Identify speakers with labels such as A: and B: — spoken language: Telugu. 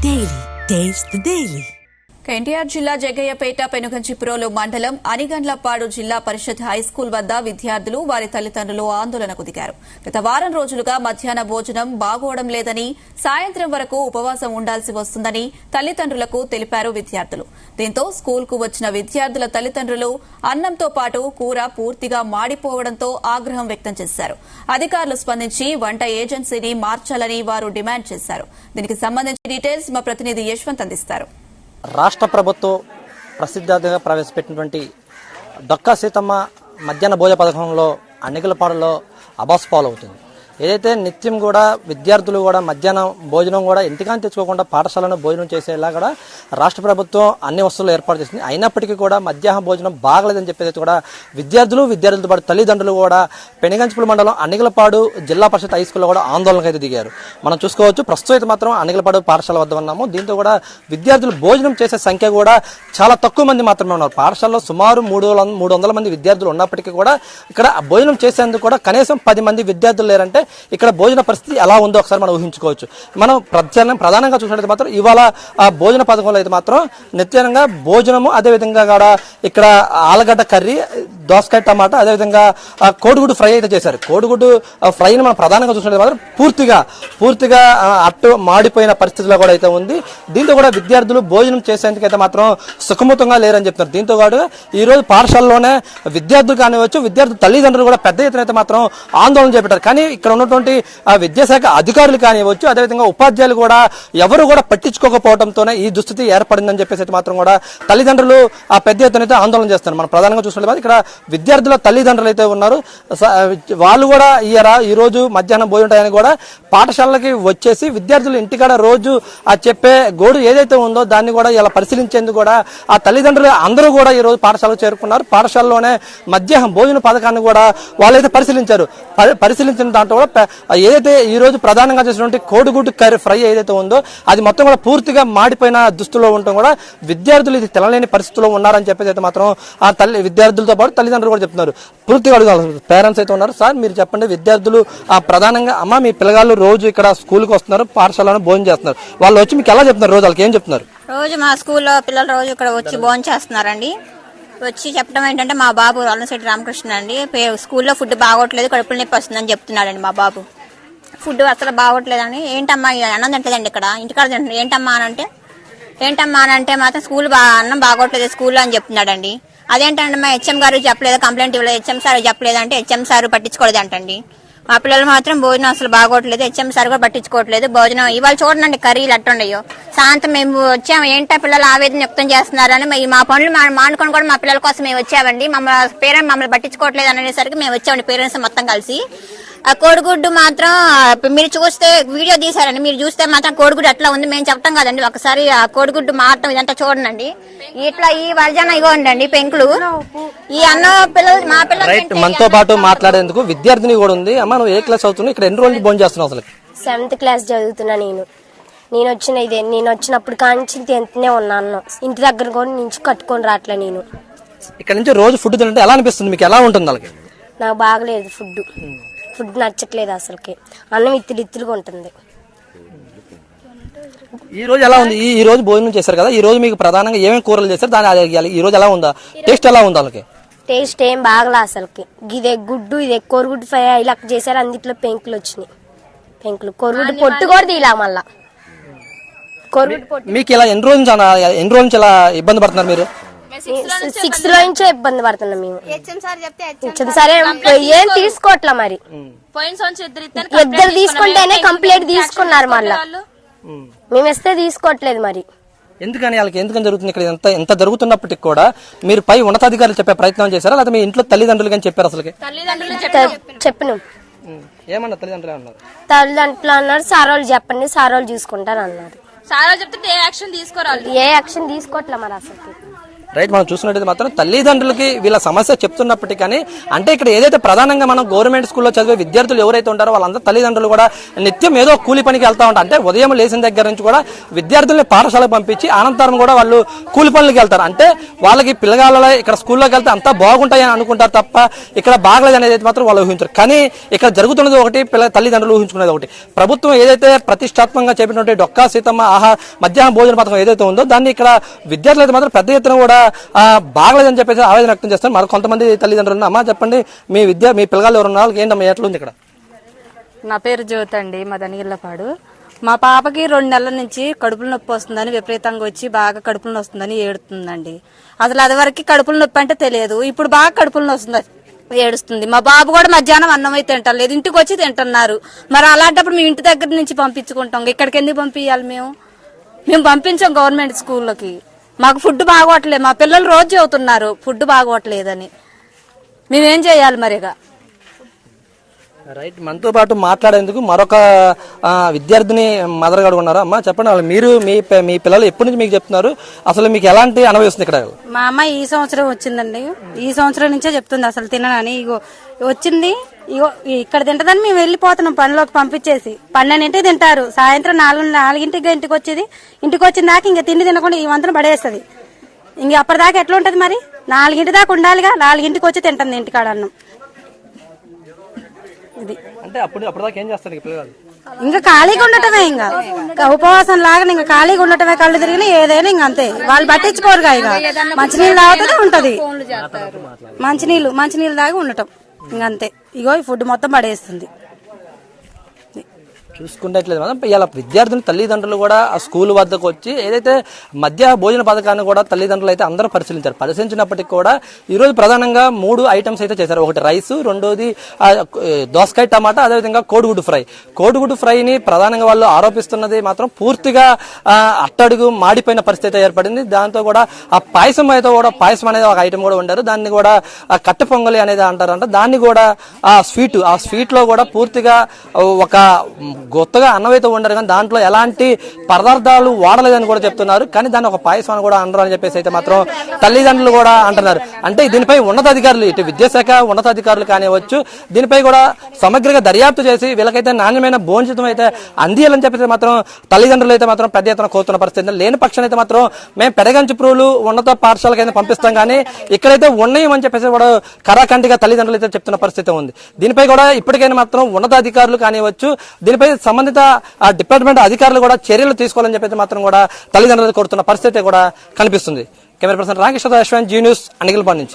A: Daily. Taste the Daily.
B: NTR జిల్లా జగ్గయ్యపేట పెనుగంచిప్రోలు మండలం అనిగండ్లపాడు జిల్లా పరిషత్ హైస్కూల్ వద్ద విద్యార్థులు వారి తల్లిదండ్రులు ఆందోళనకు దిగారు. గత వారం రోజులుగా మధ్యాహ్న భోజనం బాగోవడం లేదని, సాయంత్రం వరకు ఉపవాసం ఉండాల్సి వస్తుందని తల్లిదండ్రులకు తెలిపారు విద్యార్థులు. దీంతో స్కూల్కు వచ్చిన విద్యార్థుల తల్లిదండ్రులు అన్నంతో పాటు కూర పూర్తిగా మాడిపోవడంతో ఆగ్రహం వ్యక్తం చేశారు. అధికారులు స్పందించి వంట ఏజెన్సీని మార్చాలని వారు డిమాండ్ చేశారు. దీనికి సంబంధించి డీటెయిల్స్ మా ప్రతినిధి యశ్వంత్ అందిస్తారు.
C: రాష్ట్ర ప్రభుత్వం ప్రసిద్ధిగా ప్రవేశపెట్టినటువంటి డొక్కా సీతమ్మ మధ్యాహ్న భోజన పథకంలో అన్నికలపాడులో అబాస్ పాలవుతుంది. ఏదైతే నిత్యం కూడా విద్యార్థులు కూడా మధ్యాహ్నం భోజనం కూడా ఇంటికాని తెచ్చుకోకుండా పాఠశాలను భోజనం చేసేలా కూడా రాష్ట్ర ప్రభుత్వం అన్ని వస్తువులు ఏర్పాటు చేసింది. అయినప్పటికీ కూడా మధ్యాహ్న భోజనం బాగలేదని చెప్పేది కూడా విద్యార్థులతో పాటు తల్లిదండ్రులు కూడా పెనుగంచిప్రోలు మండలం అన్నికలపాడు జిల్లా పరిషత్ హై స్కూల్లో కూడా ఆందోళనకు అయితే దిగారు. మనం చూసుకోవచ్చు. ప్రస్తుతం అయితే మాత్రం అన్నికలపాడు పాఠశాల వద్ద ఉన్నాము. దీంతో కూడా విద్యార్థులు భోజనం చేసే సంఖ్య కూడా చాలా తక్కువ మంది మాత్రమే ఉన్నారు. పాఠశాలలో సుమారు 300 మంది విద్యార్థులు ఉన్నప్పటికీ కూడా ఇక్కడ భోజనం చేసేందుకు కూడా కనీసం 10 మంది విద్యార్థులు లేరంటే ఇక్కడ భోజన పరిస్థితి ఎలా ఉందో ఒకసారి మనం ఊహించుకోవచ్చు. మనం ప్రధానంగా చూసినట్లయితే మాత్రం ఇవాళ ఆ భోజన పథకంలో అయితే మాత్రం నిత్యంగా భోజనము, అదేవిధంగా కూడా ఇక్కడ ఆలుగడ్డ కర్రీ, దోసకాయ టమాటా, అదేవిధంగా కోడిగుడ్డు ఫ్రై అయితే చేశారు. కోడిగుడ్డు ఫ్రైని మనం ప్రధానంగా చూసినట్లయితే మాత్రం పూర్తిగా అట్టు మాడిపోయిన పరిస్థితిలో కూడా అయితే ఉంది. దీంతో కూడా విద్యార్థులు భోజనం చేసేందుకైతే మాత్రం సుఖముతంగా లేరని చెప్తున్నారు. దీంతో కూడా ఈ రోజు పాఠశాలలోనే విద్యార్థులు కానివచ్చు, విద్యార్థుల తల్లిదండ్రులు కూడా పెద్ద ఎత్తున అయితే మాత్రం ఆందోళన చేపట్టారు. కానీ ఇక్కడ ఉన్నటువంటి విద్యాశాఖ అధికారులు కానివచ్చు, అదేవిధంగా ఉపాధ్యాయులు కూడా ఎవరు కూడా పట్టించుకోకపోవడంతోనే ఈ దుస్థితి ఏర్పడిందని చెప్పేసి అయితే మాత్రం కూడా తల్లిదండ్రులు ఆ పెద్ద ఎత్తున అయితే ఆందోళన చేస్తున్నారు. మనం ప్రధానంగా చూసినట్లయితే ఇక్కడ విద్యార్థుల తల్లిదండ్రులు అయితే ఉన్నారు. వాళ్ళు కూడా ఈ రోజు మధ్యాహ్నం భోజనం టయానికి కూడా పాఠశాలకి వచ్చేసి విద్యార్థులు ఇంటికాడ రోజు ఆ చెప్పే గోడు ఏదైతే ఉందో దాన్ని కూడా ఇలా పరిశీలించేందుకు కూడా ఆ తల్లిదండ్రులు అందరూ కూడా ఈ రోజు పాఠశాలకు చేరుకున్నారు. పాఠశాలలోనే మధ్యాహ్నం భోజన పథకాన్ని కూడా వాళ్ళైతే పరిశీలించారు. పరిశీలించిన దాంట్లో కూడా ఏదైతే ఈ రోజు ప్రధానంగా చేసినటువంటి కోడిగుడ్డు కర్రీ ఫ్రై ఏదైతే ఉందో అది మొత్తం కూడా పూర్తిగా మాడిపోయిన దుస్తులో ఉండటం కూడా విద్యార్థులు ఇది తినలేని పరిస్థితిలో ఉన్నారని చెప్పేసి అయితే మాత్రం ఆ విద్యార్థులతో పాటు తల్లిదండ్రులు కూడా చెప్తున్నారు. పూర్తిగా అడుగుతారు. పేరెంట్స్ అయితే ఉన్నారు. సార్ మీరు చెప్పండి, విద్యార్థులు ప్రధానంగా అమ్మ మీ పిల్లగాళ్ళు రోజు ఇక్కడ స్కూల్కి వస్తున్నారు, పాఠశాలలో భోజనం చేస్తున్నారు, వాళ్ళు వచ్చి మీకు ఎలా చెప్తున్నారు? రోజు వాళ్ళకి ఏం చెప్తున్నారు?
D: రోజు మా స్కూల్లో పిల్లలు రోజు ఇక్కడ వచ్చి భోజనం చేస్తున్నారండి. వచ్చి చెప్పడం ఏంటంటే మా బాబు అల్లశెట్టి రామకృష్ణ అండి, స్కూల్లో ఫుడ్ బాగోట్లేదు, కడుపులు నొప్పి వస్తుందని చెప్తున్నాడండి. మా బాబు ఫుడ్ అసలు బాగోట్లేదని. ఏంటమ్మా అన్నం తింటదండి ఇక్కడ, ఇంటికాడ తింటుంది. ఏంటమ్మా అని అంటే మాత్రం అన్నం బాగోట్లేదు స్కూల్లో అని చెప్తున్నాడండి. అదేంటండి మా హెచ్ఎం గారు చెప్పలేదు, కంప్లైంట్ ఇవ్వలేదు, హెచ్ఎం సార్ చెప్పలేదు అంటే హెచ్ఎం సార్ పట్టించుకోలేదు అంటండి. మా పిల్లలు మాత్రం భోజనం అసలు బాగోట్లేదు, హెచ్ఎం సార్ కూడా పట్టించుకోవట్లేదు. భోజనం ఇవాళ చూడండి కర్రీలు అట్టుండయో. సాయంత్రం మేము వచ్చాము, ఏంటో పిల్లలు ఆవేదన వ్యక్తం చేస్తున్నారని మా పనులు మానుకొని కూడా మా పిల్లల కోసం మేము వచ్చామండి. మమ్మల్ని పట్టించుకోవట్లేదు అనేసరికి మేము వచ్చామండి పేరెంట్స్ మొత్తం కలిసి. ఆ కోడిగుడ్డు మాత్రం మీరు చూస్తే వీడియో తీసారండి, మీరు చూస్తే మాత్రం కోడిగుడ్డు అట్లా ఉంది. మేము చెప్తాం కదండి, ఒకసారి ఆ కోడిగుడ్డు మాత్రం ఇదంతా చూడండి. ఇట్లా ఈ వర్జన ఇవ్వండి పెంకులు. ఈ అన్నం మా పిల్లలు
C: మనతో పాటు మాట్లాడేందుకు విద్యార్థిని కూడా ఉంది. అమ్మ నువ్వు ఏ క్లాస్ అవుతున్నావు? ఇక్కడ ఎన్ని రోజులు భోజనం చేస్తున్నావు? అసలు
E: 7th క్లాస్ చదువుతున్నా నేను వచ్చినప్పుడు కాంచి తింటూనే ఉన్నాను. ఇంటి దగ్గర కూడా నుంచి కట్టుకొని రావట్లే. నేను
C: ఇక్కడ నుంచి రోజు ఫుడ్ తింటే ఎలా అనిపిస్తుంది మీకు? ఎలా ఉంటుంది? వాళ్ళకి
E: నాకు బాగలేదు ఫుడ్ నచ్చట్లేదు అసలుకి. అన్నం ఇత్తులుగా ఉంటుంది.
C: ఈ రోజు ఎలా ఉంది? ఈ రోజు భోజనం చేశారు కదా, ఈ రోజు మీకు ప్రధానంగా ఏమేమి కూరలు చేశారు? దాని ఈ రోజు ఎలా ఉందా? టేస్ట్ ఎలా ఉంది? వాళ్ళకి
E: టేస్ట్ ఏం బాగలే అసలుకి. ఇదే కోడిగుడ్డు ఫ్రై ఇలా చేశారు, అందుట్లో పెంకులు వచ్చినాయి. కోడిగుడ్డు పొట్టు కూడా తీలా మళ్ళా.
C: మీకు ఇలా ఎన్ని రోజు నుంచి ఇలా ఇబ్బంది పడుతున్నారు మీరు?
E: 6th లో నుంచో ఇబ్బంది పడుతున్నాం మేము. సరే ఏం తీసుకోవట్లా మరి. ఇద్దరు తీసుకుంటేనే కంప్లైంట్ తీసుకున్నారు, మళ్ళా మేము ఇస్తే తీసుకోవట్లేదు మరి.
C: ఎందుకని జరుగుతుంది? ఇక్కడ ఎంత జరుగుతున్నప్పటికి కూడా మీరు పై ఉన్నతాధికారులు చెప్పే ప్రయత్నం చేశారా, లేదా మీ ఇంట్లో తల్లిదండ్రులు కానీ చెప్పారు? అసలు
E: చెప్పినాం.
C: ఏమన్నా తల్లిదండ్రులు
E: అన్నారు, సార్ వాళ్ళు చెప్పండి, సార్ వాళ్ళు చూసుకుంటారు అన్నారు.
D: సార్ చెప్తే ఏ యాక్షన్ తీసుకోవాలి?
E: ఏ యాక్షన్ తీసుకోవట్లే మరి అసలు.
C: రైట్, మనం చూసినట్టయితే మాత్రం తల్లిదండ్రులకి వీళ్ళ సమస్య చెప్తున్నప్పటికీ కానీ అంటే ఇక్కడ ఏదైతే ప్రధానంగా మనం గవర్నమెంట్ స్కూల్లో చదివే విద్యార్థులు ఎవరైతే ఉంటారో వాళ్ళందరూ తల్లిదండ్రులు కూడా నిత్యం ఏదో కూలి పనికి వెళ్తా ఉంటారు. అంటే ఉదయం లేచిన దగ్గర నుంచి కూడా విద్యార్థుల్ని పాఠశాలకు పంపించి అనంతరం కూడా వాళ్ళు కూలి పనులకు వెళ్తారు. అంటే వాళ్ళకి పిల్లగాళ్ళలో ఇక్కడ స్కూల్లోకి వెళ్తే అంతా బాగుంటాయని అనుకుంటారు తప్ప ఇక్కడ బాగలేదు అనేది మాత్రం వాళ్ళు ఊహించారు. కానీ ఇక్కడ జరుగుతున్నది ఒకటి, తల్లిదండ్రులు ఊహించుకునేది ఒకటి. ప్రభుత్వం ఏదైతే ప్రతిష్టాత్మకంగా చేపట్టినటువంటి డొక్కా సీతమ్మ మధ్యాహ్న భోజన పథకం ఏదైతే ఉందో దాన్ని ఇక్కడ విద్యార్థులు అయితే మాత్రం పెద్ద ఎత్తున కూడా బాగలేదని చెప్పేసి ఆవేదన వ్యక్తం చేస్తారు. మరి కొంతమంది తల్లిదండ్రులు అమ్మా చెప్పండి, మీ పిల్లగాళ్ళు ఎవరున్న వాళ్ళకి ఏంటమ్మా ఎట్లుంది ఇక్కడ?
F: నా పేరు జ్యోతి అండి, మా దనిగిల్లపాడు. మా పాపకి 2 నెలల నుంచి కడుపుల నొప్పి వస్తుందని విపరీతంగా వచ్చి బాగా కడుపుల నొప్పి వస్తుందని ఏడుతుందండి. అసలు అది వరకు కడుపుల నొప్పి అంటే తెలియదు, ఇప్పుడు బాగా కడుపుల నొప్పి వస్తుంది ఏడుస్తుంది. మా బాబు కూడా మధ్యాహ్నం అన్నం అయితే తింటలేదు, ఇంటికి వచ్చి తింటున్నారు. మరి అలాంటప్పుడు మేము ఇంటి దగ్గర నుంచి పంపించుకుంటాం, ఇక్కడికి ఎందుకు పంపించాలి? మేము పంపించాం గవర్నమెంట్ స్కూల్లోకి. మాకు ఫుడ్ బాగోట్లేదు, మా పిల్లలు రోజు చదువుతున్నారు ఫుడ్ బాగోట్లేదని. మేమేం చేయాలి మరిగా?
C: రైట్, మనతో పాటు మాట్లాడేందుకు మరొక విద్యార్థిని మదర్ గారు ఉన్నారు. అమ్మా చెప్పండి, వాళ్ళు మీరు మీ పిల్లలు ఎప్పటి నుంచి మీకు చెప్తున్నారు, అసలు మీకు ఎలాంటి అనుభవిస్తుంది ఇక్కడ?
F: మా అమ్మాయి ఈ సంవత్సరం వచ్చిందండి, ఈ సంవత్సరం నుంచే చెప్తుంది అసలు తిననని. ఇగో వచ్చింది, ఇగో ఇక్కడ తింటదని మేము వెళ్ళిపోతున్నాం పనిలోకి పంపించేసి. 12 తింటారు, సాయంత్రం 4 ఇంటికి వచ్చేది. ఇంటికి వచ్చిన దాకా ఇంకా తిండి తినకుండా ఈ వంతున పడేస్తుంది. ఇంక అప్పటిదాకా ఎట్లా ఉంటది మరి? 4 దాకా ఉండాలిగా, 4 వచ్చి తింటుంది ఇంటికాడ అన్నం. ఇది
C: అంటే అప్పటిదాకా ఏం చేస్తారు పిల్లలు?
F: ఇంకా ఖాళీగా ఉండటమే, ఇంకా ఉపవాసం లాగా ఇంకా ఖాళీగా ఉండటమే. కళ్ళు తిరిగినా ఏదైనా ఇంకా అంతే, వాళ్ళు పట్టించుకోరుగా. ఇక మంచినీళ్ళు తాగుతూనే ఉంటది, మంచినీళ్ళు తాగి ఉండటం ఇంకంతే. ఇగో ఈ ఫుడ్ మొత్తం పడేస్తుంది.
C: చూసుకున్నట్లేదు మనం ఇలా విద్యార్థులు తల్లిదండ్రులు కూడా ఆ స్కూల్ వద్దకు వచ్చి ఏదైతే మధ్య భోజన పథకాన్ని కూడా తల్లిదండ్రులు అయితే అందరూ పరిశీలించినప్పటికీ కూడా ఈరోజు ప్రధానంగా 3 ఐటమ్స్ అయితే చేశారు. ఒకటి రైస్, రెండోది దోసకాయ టమాటా, అదేవిధంగా కోడిగుడ్డు ఫ్రై. కోడిగుడ్డు ఫ్రైని ప్రధానంగా వాళ్ళు ఆరోపిస్తున్నది మాత్రం పూర్తిగా అట్టడుగు మాడిపోయిన పరిస్థితి ఏర్పడింది. దాంతో కూడా ఆ పాయసం అయితే కూడా పాయసం అనేది ఒక ఐటమ్ కూడా ఉండారు, దాన్ని కూడా కట్టె పొంగలి అనేది అంటారంట. దాన్ని కూడా ఆ స్వీట్ లో కూడా పూర్తిగా ఒక కొత్తగా అన్నం అయితే ఉండరు, కానీ దాంట్లో ఎలాంటి పదార్థాలు వాడలేదని కూడా చెప్తున్నారు. కానీ దాన్ని ఒక పాయసం అని కూడా అనరు అని చెప్పేసి అయితే మాత్రం తల్లిదండ్రులు కూడా అంటున్నారు. అంటే దీనిపై ఉన్నతాధికారులు, ఇటు విద్యాశాఖ ఉన్నతాధికారులు కానివచ్చు, దీనిపై కూడా సమగ్రంగా దర్యాప్తు చేసి వీళ్ళకైతే నాణ్యమైన భోజనం అయితే అందియాలని చెప్పేసి మాత్రం తల్లిదండ్రులు అయితే మాత్రం పెద్ద ఎత్తున కోరుతున్న పరిస్థితి. లేని పక్షం అయితే మాత్రం మేము పెడగంచిప్రోలు ఉన్నత పాఠశాలకైతే పంపిస్తాం, కానీ ఇక్కడైతే ఉన్నాయని చెప్పేసి కూడా కరాఖండిగా తల్లిదండ్రులు అయితే చెప్తున్న పరిస్థితి ఉంది. దీనిపై కూడా ఇప్పటికైనా మాత్రం ఉన్నతాధికారులు కానివచ్చు, దీనిపై సంబంధిత డిపార్ట్మెంట్ అధికారులు కూడా చర్యలు తీసుకోవాలని చెప్పేసి మాత్రం కూడా తల్లిదండ్రులు కోరుతున్న పరిస్థితి కూడా కనిపిస్తుంది. Camera person Rakesh, Zee News, Anigilpadu నుంచి.